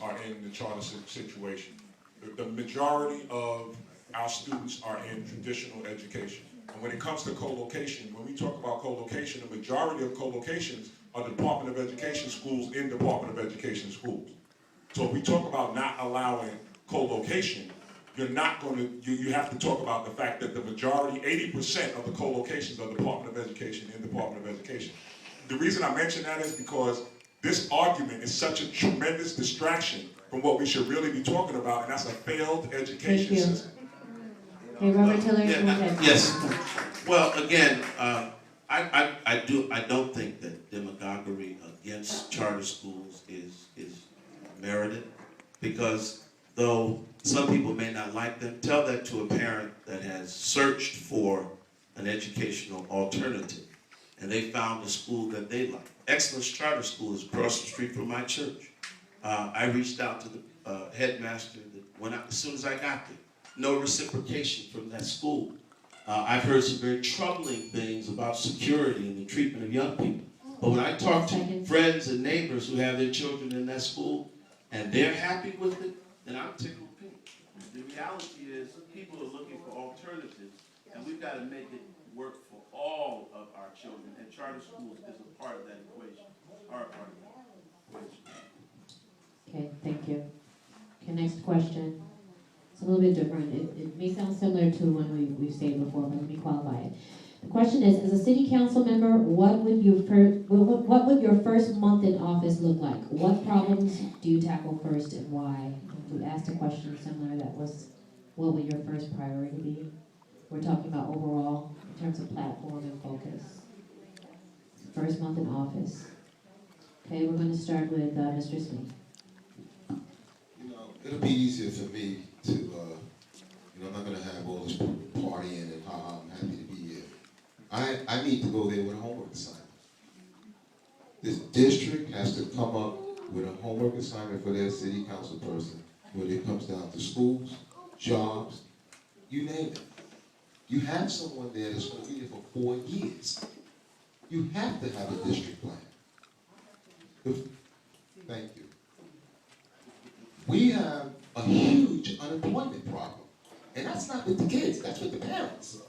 are in the charter situation. The majority of our students are in traditional education. And when it comes to co-location, when we talk about co-location, the majority of co-locations are Department of Education schools in Department of Education schools. So if we talk about not allowing co-location, you're not going to, you have to talk about the fact that the majority, 80% of the co-locations are Department of Education in Department of Education. The reason I mention that is because this argument is such a tremendous distraction from what we should really be talking about, and that's a failed education system. Hey, Robert Tiller, yes. Well, again, I don't think that demagoguery against charter schools is merited, because though some people may not like them, tell that to a parent that has searched for an educational alternative and they found a school that they like. Excellence Charter School is across the street from my church. I reached out to the headmaster as soon as I got there. No reciprocation from that school. I've heard some very troubling things about security and the treatment of young people. But when I talk to friends and neighbors who have their children in that school and they're happy with it, then I'm tickled pink. The reality is people are looking for alternatives, and we've got to make it work for all of our children, and charter schools is a part of that equation, are a part of that equation. Okay, thank you. Okay, next question. It's a little bit different. It may sound similar to one we've said before, but let me qualify it. The question is, as a city council member, what would your first month in office look like? What problems do you tackle first and why? If we asked a question similar, that was, what would your first priority be? We're talking about overall, in terms of platform and focus. First month in office. Okay, we're going to start with Mr. Smith. You know, it'll be easier for me to, I'm not going to have all this partying and I'm happy to be here. I need to go there with a homework assignment. This district has to come up with a homework assignment for their city council person, when it comes down to schools, jobs, you name it. You have someone there that's going to be there for 4 years. You have to have a district plan. Thank you. We have a huge unemployment problem. And that's not with the kids, that's with the parents.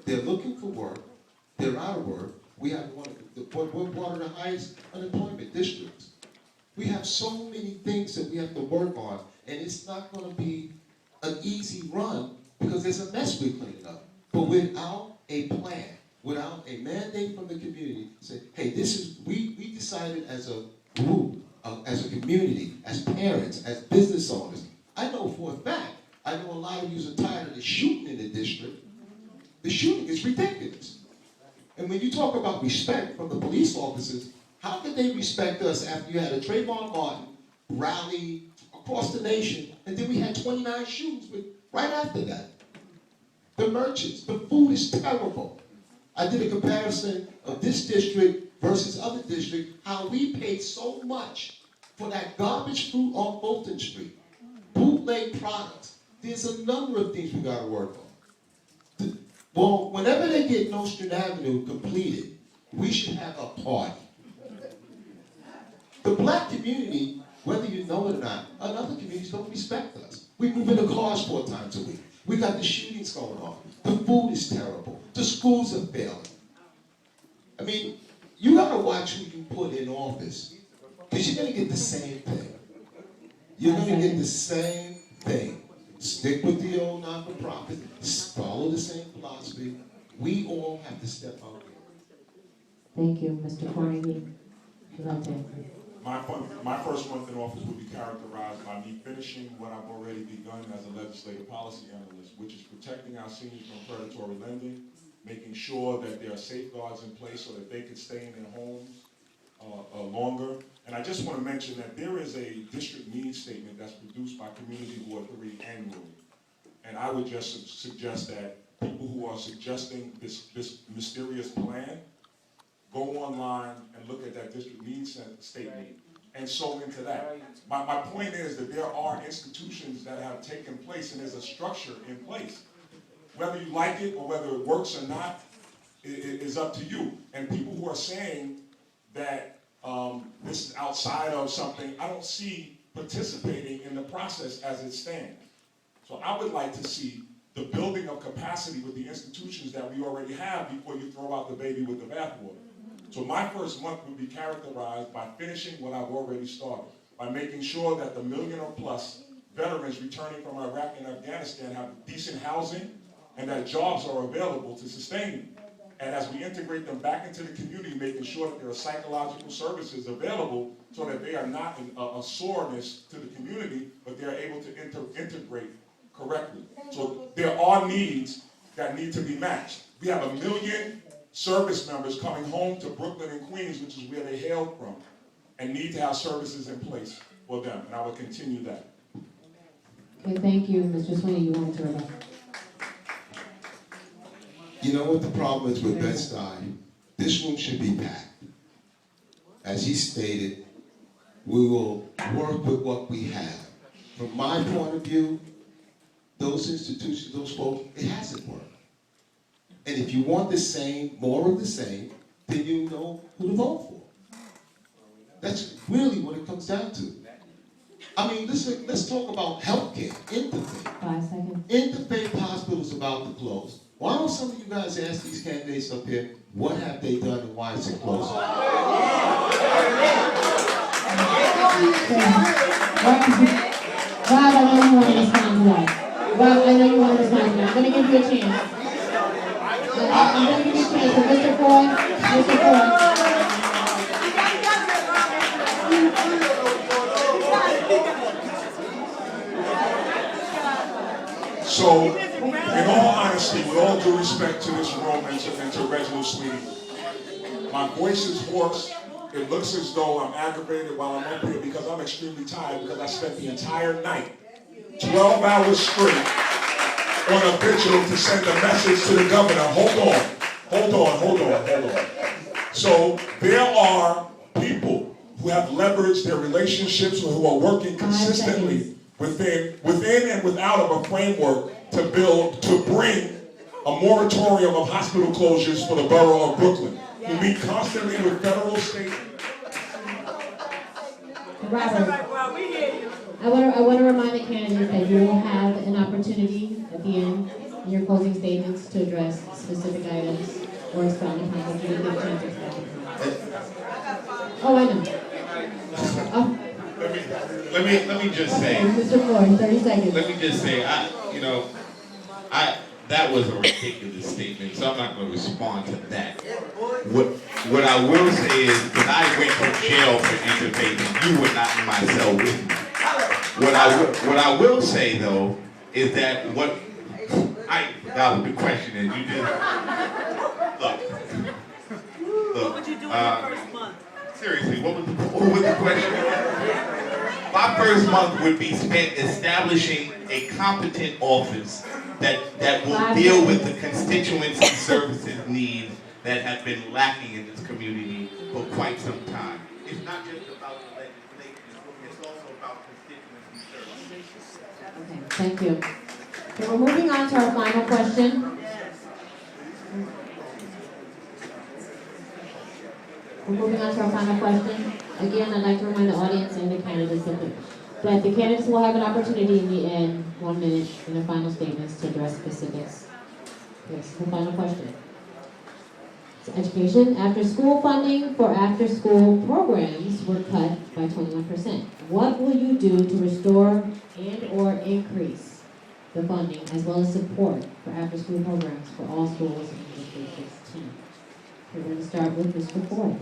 They're looking for work, they're out of work. We have one of the highest unemployment districts. We have so many things that we have to work on, and it's not going to be an easy run because there's a mess we're cleaning up. But without a plan, without a mandate from the community, say, hey, we decided as a group, as a community, as parents, as business owners. I know for a fact, I know a lot of you are tired of the shooting in the district. The shooting is ridiculous. And when you talk about respect from the police officers, how could they respect us after you had a Trayvon Martin rally across the nation, and then we had 29 shootings right after that? The merchants, the food is terrible. I did a comparison of this district versus other districts, how we paid so much for that garbage fruit on Fulton Street, bootleg products. There's a number of things we got to work on. Well, whenever they get Nostrand Avenue completed, we should have a party. The black community, whether you know it or not, and other communities don't respect us. We move in the cars 4 times a week. We got the shootings going on. The food is terrible. The schools are failing. I mean, you got to watch who you put in office, because you're going to get the same thing. You're going to get the same thing. Stick with the old not-for-profit. Follow the same philosophy. We all have to step out there. Thank you, Mr. Carnegie. My first month in office would be characterized by me finishing what I've already begun as a legislative policy analyst, which is protecting our seniors from predatory lending, making sure that there are safeguards in place so that they can stay in their homes longer. And I just want to mention that there is a district needs statement that's produced by Community Board 3 annually. And I would just suggest that people who are suggesting this mysterious plan go online and look at that district needs statement and sow into that. My point is that there are institutions that have taken place and there's a structure in place. Whether you like it or whether it works or not is up to you. And people who are saying that this is outside of something, I don't see participating in the process as it stands. So I would like to see the building of capacity with the institutions that we already have before you throw out the baby with the bathwater. So my first month would be characterized by finishing what I've already started, by making sure that the 1 million or plus veterans returning from Iraq and Afghanistan have decent housing and that jobs are available to sustain them. And as we integrate them back into the community, making sure that there are psychological services available so that they are not a soreness to the community, but they're able to integrate correctly. So there are needs that need to be matched. We have 1 million service members coming home to Brooklyn and Queens, which is where they hailed from, and need to have services in place for them, and I will continue that. Okay, thank you. Mr. Sweeney, you wanted to rebut. You know what the problem is with Bed-Stuy? This room should be packed. As he stated, we will work with what we have. From my point of view, those institutions, those folks, it hasn't worked. And if you want the same, more of the same, then you know who to vote for. That's really what it comes down to. I mean, let's talk about healthcare, Interfaith. 5 seconds. Interfaith hospitals about to close. Why don't some of you guys ask these candidates up here, what have they done and why is it closed? Rob, I know you want to respond to that. Rob, I know you want to respond to that. I'm going to give you a chance. I'm going to give you a chance. So Mr. Ford. So, in all honesty, with all due respect to this room and to Reginald Sweeney, my voice is hoarse. It looks as though I'm aggravated while I'm up here because I'm extremely tired because I spent the entire night, 12 hours straight, on a vigil to send a message to the governor. Hold on. So there are people who have leveraged their relationships or who are working consistently within and without of a framework to bring a moratorium of hospital closures for the borough of Brooklyn. We meet constantly with federal, state. Robert, I want to remind the candidates that you will have an opportunity at the end in your closing statements to address specific items or expound upon what you didn't get a chance to expound upon. Oh, I know. Oh, Let me just say. Mr. Ford, 30 seconds. Let me just say, that was a ridiculous statement, so I'm not going to respond to that. What I will say is that I went to jail for Interfaith, and you were not in my cell with me. What I will say though is that I forgot what the question is. You just look. What would you do in your first month? Seriously, what was the question? My first month would be spent establishing a competent office that will deal with the constituency services needs that have been lacking in this community for quite some time. It's not just about the legislation, it's also about constituency services. Okay, thank you. So we're moving on to our final question. Again, I'd like to remind the audience and the candidates that the candidates will have an opportunity in the end, 1 minute, in their final statements to address specifics. Yes, the final question. So education, after-school funding for after-school programs were cut by 21%. What will you do to restore and/or increase the funding as well as support for after-school programs for all schools in District 16? We're going to start with Mr. Ford.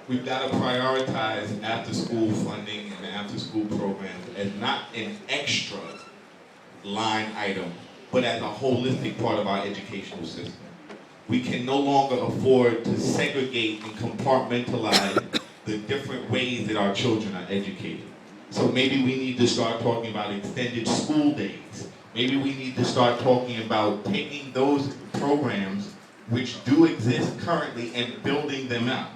We've got to prioritize after-school funding and after-school programs as not an extra line item, but as a holistic part of our educational system. We can no longer afford to segregate and compartmentalize the different ways that our children are educated. So maybe we need to start talking about extended school days. Maybe we need to start talking about taking those programs which do exist currently and building them out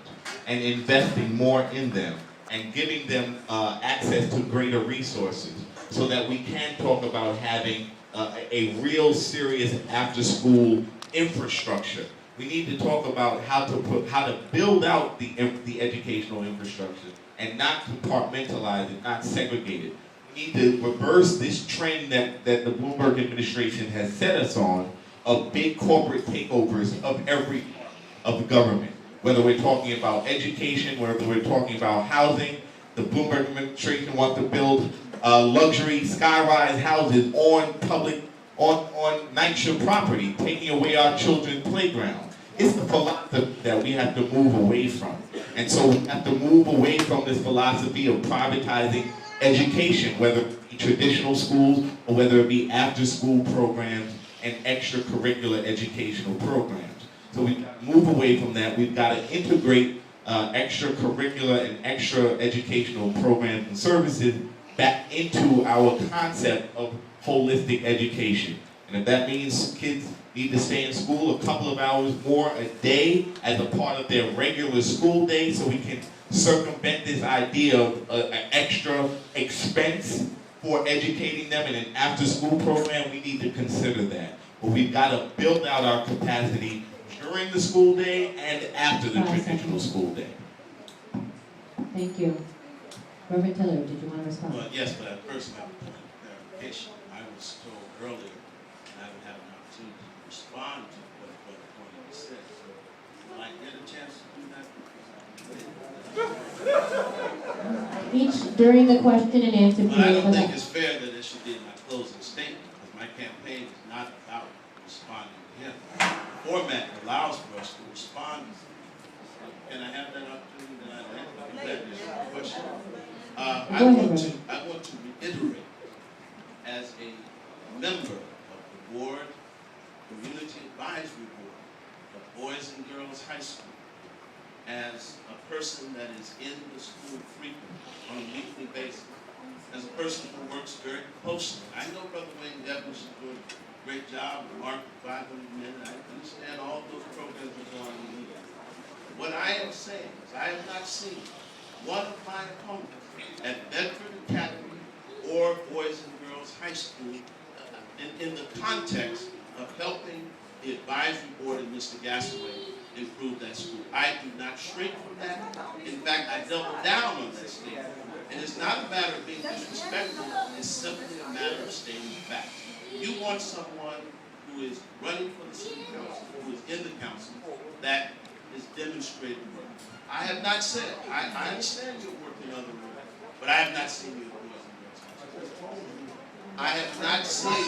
and investing more in them and giving them access to greater resources so that we can talk about having a real serious after-school infrastructure. We need to talk about how to build out the educational infrastructure and not compartmentalize it, not segregate it. We need to reverse this trend that the Bloomberg administration has set us on of big corporate takeovers of every part of the government. Whether we're talking about education, whether we're talking about housing, the Bloomberg administration wants to build luxury skyrise houses on NYCHA property, taking away our children's playground. It's the philosophy that we have to move away from. And so we have to move away from this philosophy of privatizing education, whether it be traditional schools or whether it be after-school programs and extracurricular educational programs. So we've got to move away from that. We've got to integrate extracurricular and extra educational programs and services back into our concept of holistic education. And if that means kids need to stay in school a couple of hours more a day as a part of their regular school day so we can circumvent this idea of an extra expense for educating them in an after-school program, we need to consider that. But we've got to build out our capacity during the school day and after the traditional school day. Thank you. Reverend Tiller, did you want to respond? Well, yes, but I first have a point of clarification. I was told earlier, and I haven't had an opportunity to respond to what the point you said. So, will I get a chance to do that? Each during the question and answer But I period. don't think it's fair that it should be in my closing statement, because my campaign is not about responding to him. The format allows for us to respond. Can I have that opportunity that I have? That is the question. I want to reiterate, as a member of the board, Community Advisory Board of Boys and Girls High School, as a person that is in the school frequently on a weekly basis, as a person who works very closely. I know Brother Wayne Devils is doing a great job, Mark 500 men, I understand all those programs are going on. What I am saying is I have not seen one of my opponents at Bedford Academy or Boys and Girls High School in the context of helping the advisory board and Mr. Gassaway improve that school. I do not shrink from that. In fact, I double down on that statement. And it's not a matter of being disrespectful, it's simply a matter of stating facts. You want someone who is running for the city council, who is in the council, that is demonstrated work. I have not said, I understand you're working on the road, but I have not seen you at Boys and Girls High School. I have not seen,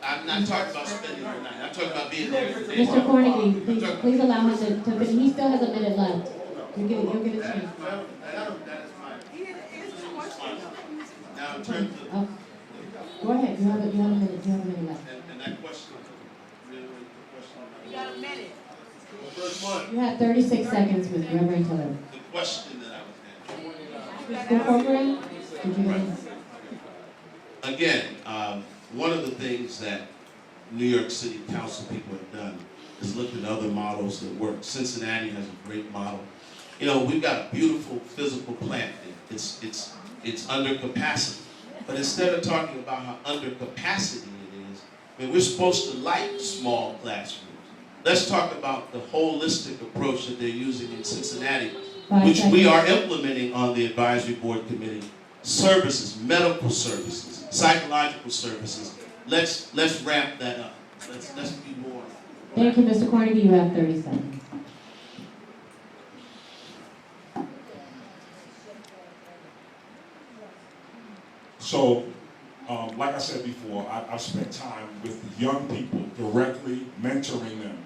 I'm not talking about spending the night. I'm talking about being there every day. Mr. Cornegie, please allow him to, he still has a minute left. You'll get a chance. That is fine. Now, in terms of, Oh, go ahead, you have a minute left. and that question, really, the question. You got a minute. You have 36 seconds with Reverend Tiller. The question that I was asking. School program, did you Right. guys? Again, one of the things that New York City Council people have done is looked at other models that work. Cincinnati has a great model. You know, we've got a beautiful physical plant. It's under capacity. But instead of talking about how under capacity it is, I mean, we're supposed to like small classrooms. Let's talk about the holistic approach that they're using in Cincinnati, which we are implementing on the advisory board committee. Services, medical services, psychological services. Let's ramp that up. Let's be more. Thank you, Mr. Cornegie, you have 30 seconds. So, like I said before, I've spent time with young people directly mentoring them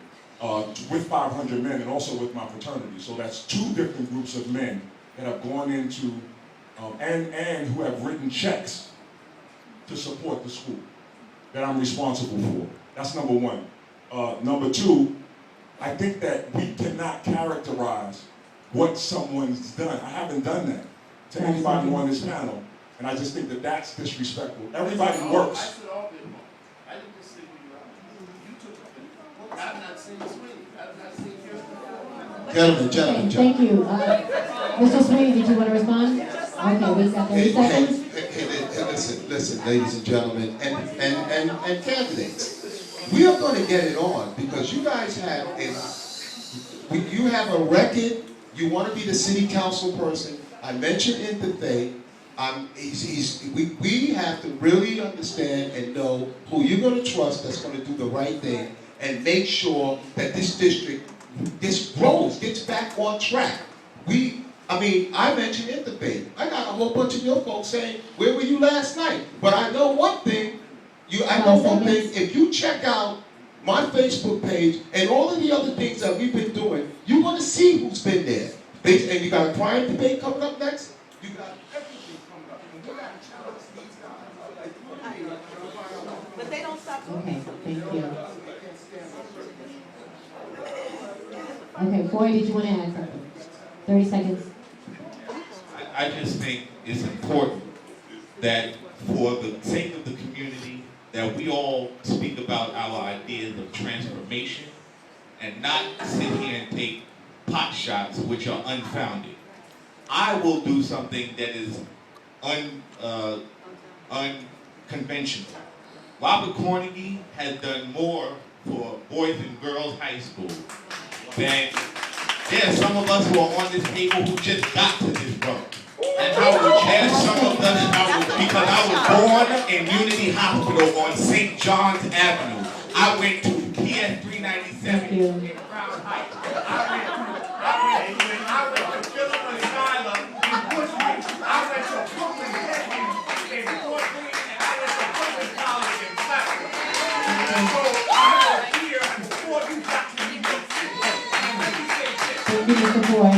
with 500 men and also with my fraternity. So that's two different groups of men that have gone into and who have written checks to support the school that I'm responsible for. That's number one. Number two, I think that we cannot characterize what someone's done. I haven't done that to anybody on this panel. And I just think that that's disrespectful. Everybody works. I should all be involved. I didn't just single you out. You took it. I have not seen Sweeney. I have not seen you. Gentlemen. Thank you. Mr. Sweeney, did you want to respond? Okay, we got 30 seconds. Hey, listen, ladies and gentlemen, and candidates. We are going to get it on because you guys have a record. You want to be the city council person. I mentioned interfaith. We have to really understand and know who you're going to trust that's going to do the right thing and make sure that this district gets back on track. I mentioned interfaith. I got a whole bunch of your folks saying, where were you last night? But I know one thing, if you check out my Facebook page and all of the other things that we've been doing, you're going to see who's been there. And you got a quiet debate coming up next. You got everything coming up. And we got to challenge these guys. But they don't stop Okay, talking. thank you. Okay, Foy, did you want to add something? 30 seconds. I just think it's important that for the sake of the community, that we all speak about our ideas of transformation and not sit here and take pot shots which are unfounded. I will do something that is unconventional. Robert Cornegy has done more for Boys and Girls High School than there are some of us who are on this table who just got to this road. And there's some of us, because I was born in Unity Hospital on St. John's Avenue. I went to PS 397 in Crown Heights. I went to Philip and Skylar in Bushwick. I went to Brooklyn Tech in Fort Greene, and I went to Brooklyn College in Clapton. So I'm here before you got to New York City. Thank you, Mr. Foy.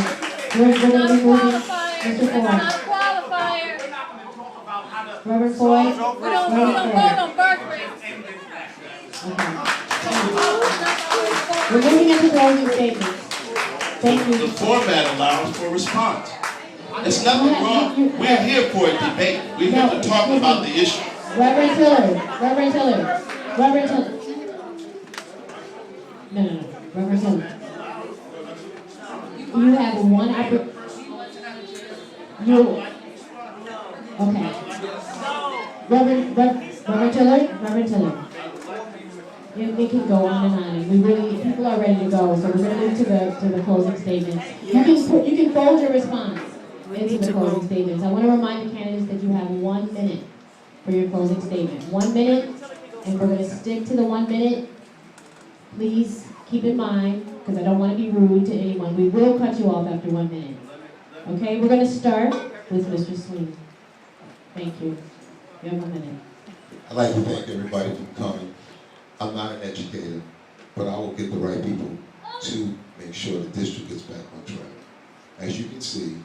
We're going to be moving. Mr. Foy. We're not going to talk about how to Reverend Foy. We don't vote on birth rates. We're moving into closing statements. Thank The you. format allows for response. There's nothing wrong. We're here for a debate. We're here to talk about the issue. Reverend Tiller. Reverend Tiller. Reverend Tiller. No. Reverend Tiller. You have one opportunity. Okay. Reverend Tiller. It can go on and on. And people are ready to go, so we're going to move to the closing statements. You can fold your response into the closing statements. I want to remind the candidates that you have 1 minute for your closing statement. 1 minute, and we're going to stick to the 1 minute. Please keep in mind, because I don't want to be rude to anyone, we will cut you off after 1 minute. Okay, we're going to start with Mr. Sweeney. Thank you. You have 1 minute. I'd like to thank everybody for coming. I'm not an educator, but I will get the right people to make sure the district gets back on track. As you can see,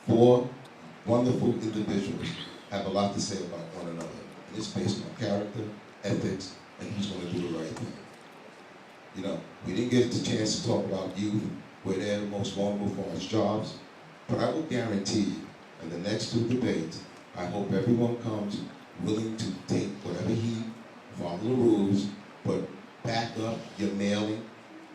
4 wonderful individuals have a lot to say about one another. And it's based on character, ethics, and who's going to do the right thing. You know, we didn't get the chance to talk about youth, where they're the most vulnerable for our jobs, but I will guarantee you, in the next 2 debates, I hope everyone comes willing to take whatever heat, follow the rules, but back up your mailing,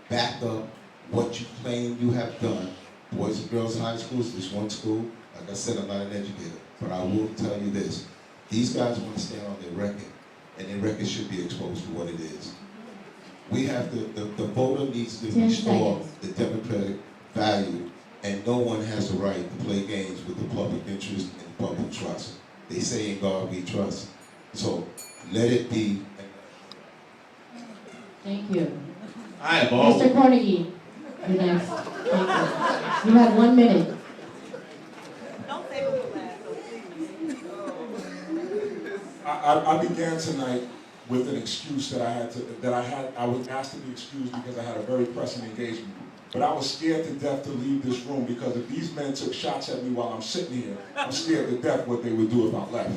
back up what you claim you have done. Boys and Girls High School is this one school. Like I said, I'm not an educator, but I will tell you this. These guys want to stand on their record, and their record should be exposed for what it is. We have the voter needs to 10 restore seconds. the democratic value, and no one has the right to play games with the public interest and public trust. They say in God we trust. So let it be. Thank you. I have always, Mr. Cornegy, you're next. Thank you. You have 1 minute. Don't say it for last. I began tonight with an excuse I was asked to be excused because I had a very pressing engagement. But I was scared to death to leave this room because if these men took shots at me while I'm sitting here, I'm scared to death what they would do if I left.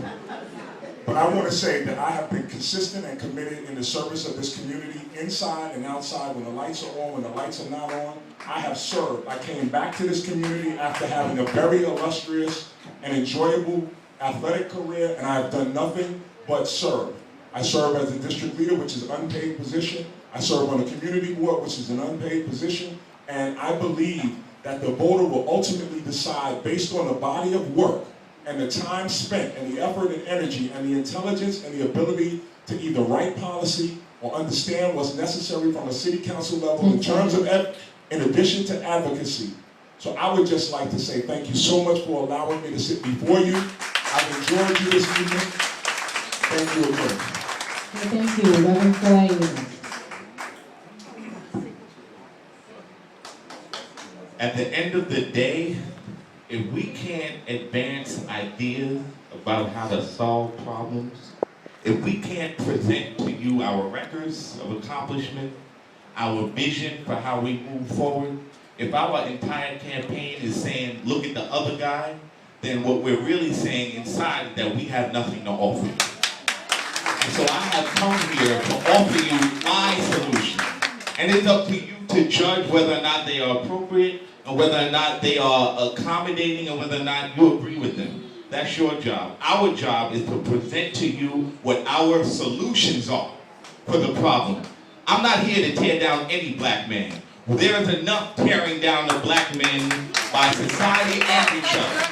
But I want to say that I have been consistent and committed in the service of this community, inside and outside, when the lights are on, when the lights are not on. I have served. I came back to this community after having a very illustrious and enjoyable athletic career, and I have done nothing but serve. I serve as a district leader, which is an unpaid position. I serve on the community board, which is an unpaid position. And I believe that the voter will ultimately decide based on the body of work and the time spent and the effort and energy and the intelligence and the ability to either write policy or understand what's necessary from a city council level in terms of, in addition to advocacy. So I would just like to say thank you so much for allowing me to sit before you. I've enjoyed you this evening. Thank you again. Well, thank you, Reverend Floyd. At the end of the day, if we can't advance ideas about how to solve problems, if we can't present to you our records of accomplishment, our vision for how we move forward, if our entire campaign is saying, look at the other guy, then what we're really saying inside is that we have nothing to offer you. And so I have come here to offer you my solution. And it's up to you to judge whether or not they are appropriate, or whether or not they are accommodating, or whether or not you agree with them. That's your job. Our job is to present to you what our solutions are for the problem. I'm not here to tear down any black man. There is enough tearing down of black men by society and each other.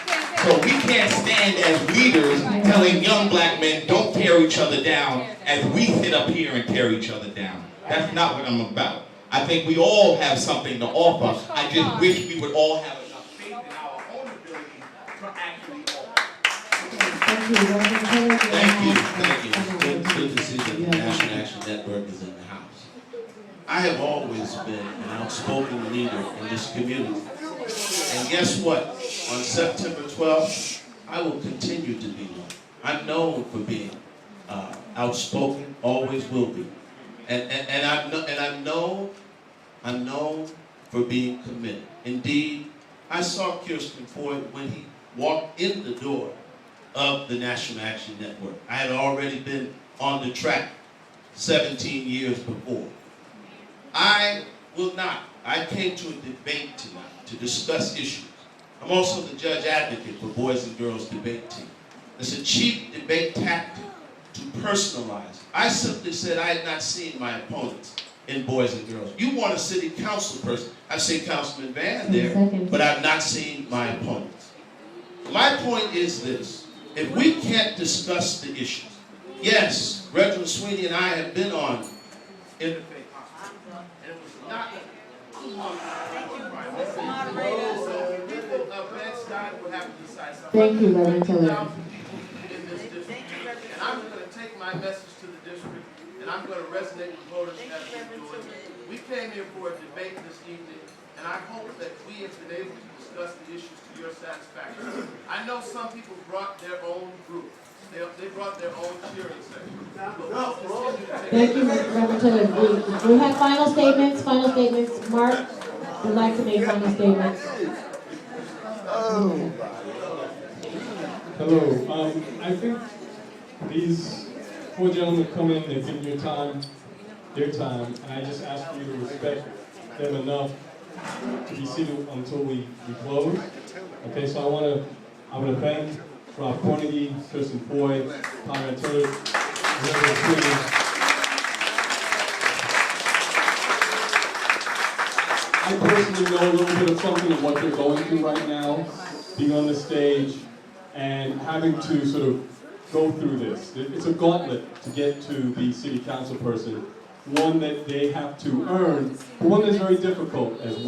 So we can't stand as leaders telling young black men don't tear each other down as we sit up here and tear each other down. That's not what I'm about. I think we all have something to offer. I just wish we would all have enough faith in our own ability to actually offer. Thank you, Reverend Taylor. Thank you. It's good to see that the National Action Network is in the house. I have always been an outspoken leader in this community. And guess what? On September 12th, I will continue to be one. I'm known for being outspoken, always will be. And I'm known for being committed. Indeed, I saw Kirsten Ford when he walked in the door of the National Action Network. I had already been on the track 17 years before. I came to a debate tonight to discuss issues. I'm also the judge advocate for Boys and Girls Debate Team. It's a cheap debate tactic to personalize. I simply said I had not seen my opponents in Boys and Girls. You want a city council person. I've seen Councilman Van there, but I've not seen my opponents. My point is this. If we can't discuss the issues, yes, Reginald Sweeney and I have been on Interfaith Hospital, and it was not Thank you, Reverend Taylor. In this district. And I'm going to take my message to the district, and I'm going to resonate with voters as we do it. We came here for a debate this evening, and I hope that we have been able to discuss the issues to your satisfaction. I know some people brought their own group. They brought their own cheering section. Thank you, Reverend Taylor. We have final statements. Mark would like to make final statements. Hello. I think these four gentlemen come in, they've given their time, and I just ask you to respect them enough to be seated until we close. Okay, so I want to thank Rob Carnegie, Kirsten Floyd, Conrad Turner, Reverend Sweeney. I personally know a little bit of something of what they're going through right now, being on the stage and having to sort of go through this. It's a gauntlet to get to be city council person, one that they have to earn, but one that's very difficult as well.